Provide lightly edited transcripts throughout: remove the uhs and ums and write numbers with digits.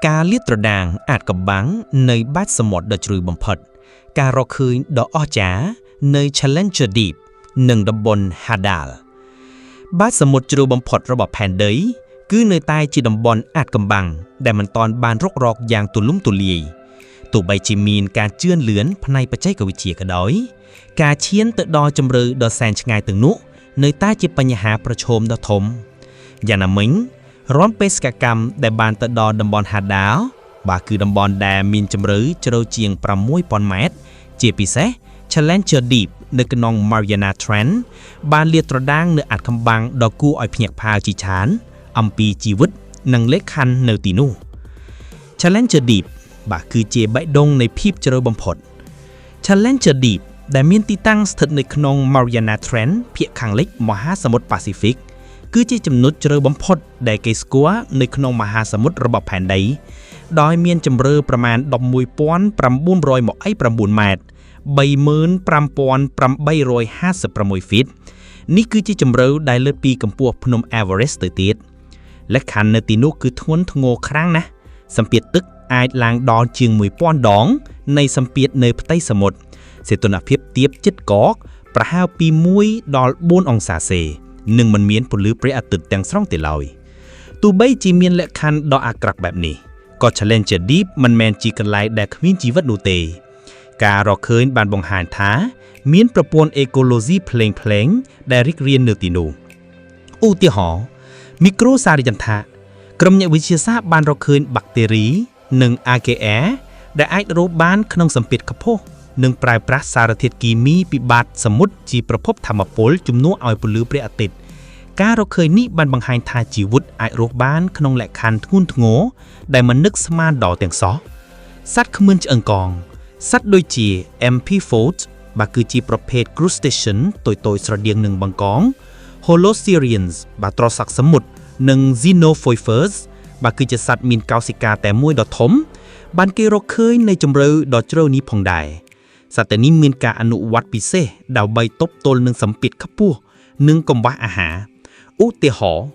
ការលាតត្រដាងអាចកំបាំងនៃបាច់សមុទ្រដ៏ជ្រៅបំផុតការរកឃើញដ៏អស្ចារ្យនៃ Challenger Deep និងតំបន់ Hadal បាច់សមុទ្រជ្រៅបំផុតរបស់ផែនដីគឺនៅតែជាតំបន់អាចកំបាំងដែលមិនទាន់បានរុករកយ៉ាងទូលំទូលាយទោះបីជាមានការជឿនលឿនផ្នែកបច្ចេកវិទ្យាក៏ដោយការឈានទៅដល់ជម្រៅដ៏សែនឆ្ងាយទាំងនោះនៅតែជាបញ្ហាប្រឈមដ៏ធំយ៉ាងណាមិញរាល់បេសកកម្មដែលបានទៅដល់តំបន់ Hadal បាទគឺតំបន់ដែលមានជម្រៅជ្រៅជាង 6,000 ម៉ែត្រជាពិសេស Challenger Deep នៅក្នុង Mariana Trench បានលាតត្រដាងនៅអាថ៌កំបាំងដ៏គួរឲ្យភ្ញាក់ផ្អើលជាច្រើនអំពីជីវិតនិងលក្ខខណ្ឌនៅទីនោះ Challenger Deep បាទគឺជាបេះដូងនៃភាពជ្រៅបំផុត Challenger Deep ដែលមានទីតាំងស្ថិតនៅក្នុង Mariana Trench ភាគខាងលិចមហាសមុទ្រប៉ាស៊ីហ្វិកគឺជាចំណុចជ្រៅបំផុតដែលគេស្គាល់នៅក្នុងមហាសមុទ្ររបស់ផែនដីដោយមានជម្រៅប្រមាណ 11,929 ម៉ែត្រ 35,856 ហ្វីតនេះគឺជាជម្រៅដែលលើសពីកម្ពស់ភ្នំ Everest ទៅទៀតលក្ខខណ្ឌនៅទីនោះគឺធ្ងន់ធ្ងរខ្លាំងណាស់សម្ពាធទឹកអាចឡើងដល់ជាង 1000 ដងនៃសម្ពាធនៅផ្ទៃសមុទ្រសីតុណ្ហភាពទាបជិតកកប្រហែលពី1ដល់4អង្សាសេនិងមិនមានពន្លឺព្រះអាទិត្យទាំងស្រុងទេឡើយទោះបីជាមានលក្ខខណ្ឌដ៏អាក្រក់បែបនេះក៏ Challenger Deep មិនមែនជាកន្លែងដែលគ្មានជីវិតនោះទេការរកឃើញបានបង្ហាញថាមានប្រព័ន្ធអេកូឡូស៊ីផ្លេងៗដែលរីករាលនៅទីនោះឧទាហរណ៍មីក្រូសារយន្តៈក្រុមអ្នកវិទ្យាសាស្ត្របានរកឃើញបាក់តេរីនិង Archaea ដែលអាចរស់បានក្នុងសម្ពាធខ្ពស់និងប្រើប្រាស់សារធាតុគីមីពីបាតសមុទ្រជាប្រភពថាមពលជំនួសឲ្យពន្លឺព្រះអាទិត្យការរកឃើញនេះបានបង្ហាញថាជីវិតអាចរស់បានក្នុងលក្ខខណ្ឌធ្ងន់ធ្ងរដែលមិននឹកស្មានដល់ទាំងសោះសត្វគ្មឿនឆ្អឹងកងសត្វដូចជា Amphipods បាទគឺជាប្រភេទ crustacean តូចៗស្រដៀងនឹងបង្កង Holosirians បាទត្រសក់សមុទ្រនិង Xenophyophers បាទគឺជាសត្វមានកោសិកាតែមួយដ៏ធំបានគេរកឃើញในជម្រៅដ៏ជ្រៅនេះផងដែរសត្វទាំងនេះមានការអនុវត្តពិសេសដើម្បីទប់ទល់នឹងសម្ពាធខ្ពស់និងកង្វះអាហារឧទាហរណ៍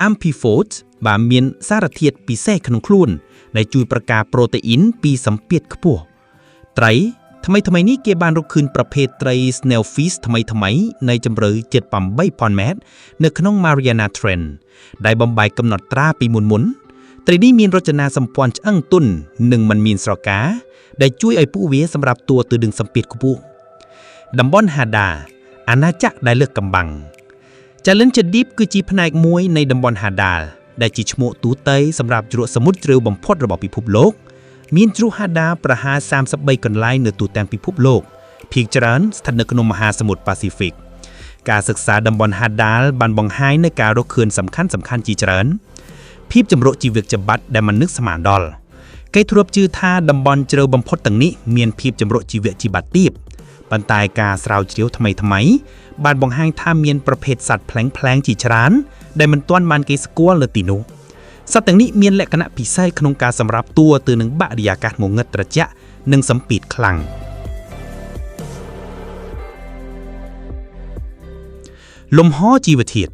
Amphipods បាទមានសារធាតុពិសេសក្នុងខ្លួនដែលជួយប្រការប្រូតេអ៊ីនពីសម្ពាធខ្ពស់ត្រីថ្មីនេះគេបានរកឃើញប្រភេទត្រី Snailfish ថ្មីនៃជម្រៅជិត 8,000 ម៉ែត្រនៅក្នុង Mariana Trench ដែលបំបែកកំណត់ត្រាពីមុនត្រីនេះមានរចនាសម្ព័ន្ធឆ្អឹងទន់និងមិនមានស្រកាដែលជួយឲ្យពួកវាសម្រាប់ទួទៅនឹងសម្ពាធខ្ពស់តំបន់ Hadal អាណាចក្រដែលលើកកំបាំង Challenger Deep គឺជាផ្នែកមួយនៃតំបន់ Hadal ដែលជាឈ្មោះទូទៅសម្រាប់ជ្រក់សមុទ្រជ្រៅបំផុតរបស់ពិភពលោកមានជ្រោះ Hadal ប្រហែល 33 កន្លែងនៅទូទាំងពិភពលោកភាគច្រើនស្ថិតនៅក្នុងមហាសមុទ្រប៉ាស៊ីហ្វិកការសិក្សាតំបន់ Hadal បានបង្ហាញនូវការរកឃើញសំខាន់ជាច្រើនភាពចម្រុះជីវចម្បាត់ដែលមិននឹកស្មានដល់គេធ្លាប់ជឿថាតំបន់ជ្រៅបំផុតទាំងនេះមានភាពចម្រុះជីវជីវៈទាបប៉ុន្តែការស្រាវជ្រាវថ្មីបានបង្ហាញថាមានប្រភេទសត្វប្លែងជាច្រើនដែលមិនទាន់បានគេស្គាល់នៅទីនោះសត្វទាំងនេះមានលក្ខណៈពិសេសក្នុងការសម្របតួទៅនឹងបរិយាកាសងងឹតត្រជាក់និងសម្ពាធខ្លាំងលំហជីវធាតុ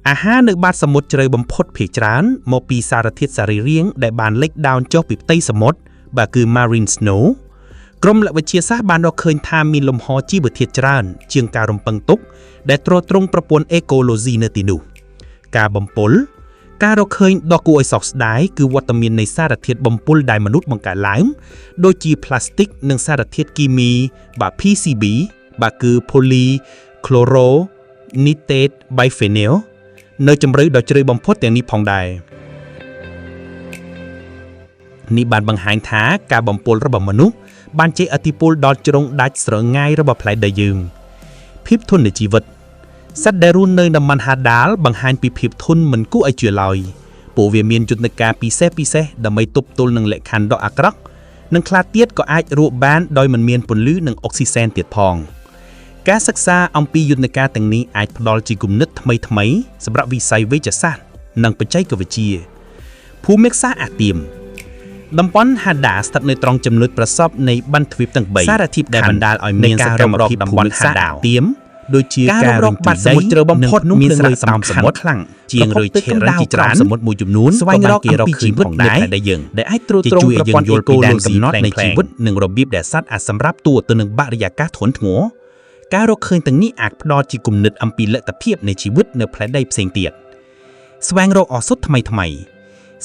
អាហារនៅបាតសមុទ្រជ្រៅបំផុតភាគច្រើនមកពីសារធាតុសរីរាង្គដែលបានលេចដោនចុះពីផ្ទៃសមុទ្របាទគឺ Marine Snow ក្រុមវិទ្យាសាស្ត្របានរកឃើញថាមានលំហជីវធាតុច្រើនជាងការរំពឹងទុកដែលទ្រទ្រង់ប្រព័ន្ធអេកូឡូស៊ីនៅទីនោះការបំពុលការរកឃើញដ៏គួរឲ្យសោកស្ដាយគឺវត្តមាននៃសារធាតុបំពុលដែលមនុស្សបង្កើតឡើងដូចជាផ្លាស្ទិកនិងសារធាតុគីមីបាទ PCB បាទគឺ Polychloronitrate biphenyl នៅជម្រៅដ៏ជ្រៅបំផុតទាំងនេះផងដែរនេះបានបង្ហាញថាការបំពុលរបស់មនុស្សបានជះឥទ្ធិពលដល់ជ្រុងដាច់ស្រងាយរបស់ផ្លែដីយើងភាពធន់នៃជីវិតសត្វដែលរស់នៅតំបន់ Hadal បង្ហាញពីភាពធន់មិនគួរឲ្យជឿឡើយពួកវាមានយន្តការពិសេសដើម្បីទប់ទល់នឹងលក្ខខណ្ឌដ៏អាក្រក់និងខ្លះទៀតក៏អាចរស់បានដោយមិនមានពន្លឺនិងអុកស៊ីសែនទៀតផងការសិក្សាអំពីយន្តការទាំងនេះអាចផ្ដល់ជាគំនិតថ្មីសម្រាប់វិស័យវេជ្ជសាស្ត្រនិងបច្ចេកវិទ្យាភូមិសាស្ត្រអាទៀមតំបន់ Hadal ស្ថិតនៅត្រង់ចំណុចប្រសព្វនៃបណ្ឌទ្វីបទាំង3សារធាតុដែលបណ្ដាលឲ្យមានសកម្មភាពតំបន់ Hadal ទៀម โดยជាការរកបាត់សមុទ្រជ្រៅបំផុតមានសារៈសំខាន់ខ្លាំងជាងឬឆេរជាច្រើនសមុទ្រមួយចំនួនស្វែងរកគេរកឃើញផងដែរដែលអាចត្រួតត្រងប្រព័ន្ធអេកូឡូស៊ីកំណត់នៃជីវិតនិងរបៀបដែលសត្វអាចសម្រាប់តួទៅនឹងបរិយាកាសធ្ងន់ធ្ងរការរកឃើញទាំងនេះអាចផ្ដល់ជាគំនិតអំពីលទ្ធភាពនៃជីវិតនៅផ្លែដីផ្សេងទៀតស្វែងរកឱសថថ្មី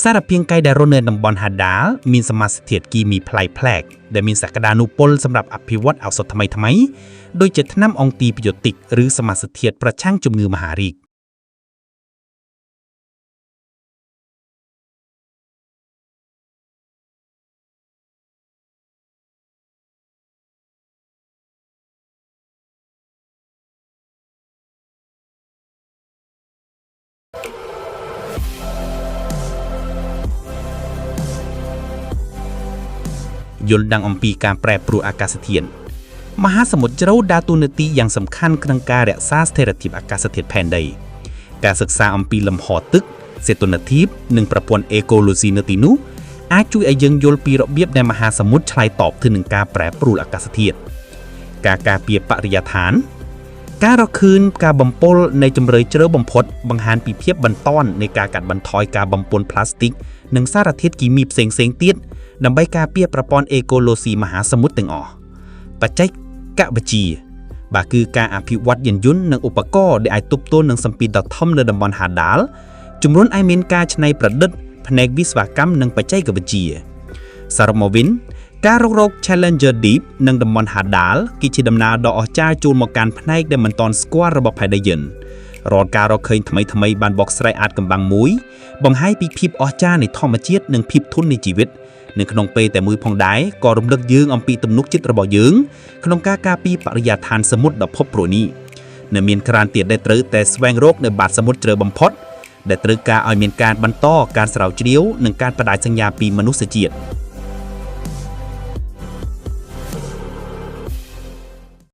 សារពាង្គកាយដែលរស់នៅតំបន់ហាដាលមានសមាសធាតុគីមីប្លែកៗដែលមានសក្តានុពលសម្រាប់អភិវឌ្ឍឱសថថ្មីដូចជាថ្នាំអង់ទីប៊ីយ៉ូទិកឬសមាសធាតុប្រឆាំងជំងឺមហារីកយល់ដឹងអំពីការប្រែប្រួលអាកាសធាតុមហាសមុទ្រជ្រៅដើរតួនាទីយ៉ាងសំខាន់ក្នុងការរក្សាស្ថិរភាពអាកាសធាតុផែនដីការសិក្សាអំពីលំហទឹកសីតុណ្ហភាពនិងប្រព័ន្ធអេកូឡូស៊ីនៅទីនោះអាចជួយឲ្យយើងយល់ពីរបៀបដែលមហាសមុទ្រឆ្លើយតបទៅនឹងការប្រែប្រួលអាកាសធាតុការការពារបរិយាកាសការរកឃើញការបំពុលនៃជម្រៅជ្រៅបំផុតបង្ហាញពីភាពបន្ទាន់នៃការកាត់បន្ថយការបំពុលប្លាស្ទិកនិងសារធាតុគីមីផ្សេងៗទៀតដើម្បីការពារប្រព័ន្ធអេកូឡូស៊ីមហាសមុទ្រទាំងអស់បច្ចេកវិទ្យាគឺការអភិវឌ្ឍយានយន្តនិងឧបករណ៍ដែលអាចទប់ទល់នឹងសម្ពាធដ៏ធំនៅតំបន់ហាដាលជំរុញឲ្យមានការច្នៃប្រឌិតផ្នែកវិស្វកម្មនិងបច្ចេកវិទ្យាសរុបមកវិញការរុករក Challenger Deep និងតំបន់ហាដាលគឺជាដំណើរដ៏អស្ចារ្យចូលមកកាន់ផ្នែកដែលមិនទាន់ស្គាល់របស់ផែនដីយើងរាល់ការរកឃើញថ្មីៗបានបកស្រាយអាចកំបាំងមួយបង្ហាញពីភាពអស្ចារ្យនៃធម្មជាតិនិងភាពធន់នៃជីវិតនៅក្នុងពេលតែមួយផងដែរក៏រំលឹកយើងអំពីទំនុកចិត្តរបស់យើងក្នុងការការពារបរិយាកាសសមុទ្រដ៏ផុតព្រួយនេះនៅមានក្រានទៀតដែលត្រូវតែស្វែងរកនៅបាតសមុទ្រជ្រៅបំផុតដែលត្រូវការឲ្យមានការបន្តការស្រាវជ្រាវនិងការបដិសញ្ញាពីមនុស្សជាតិ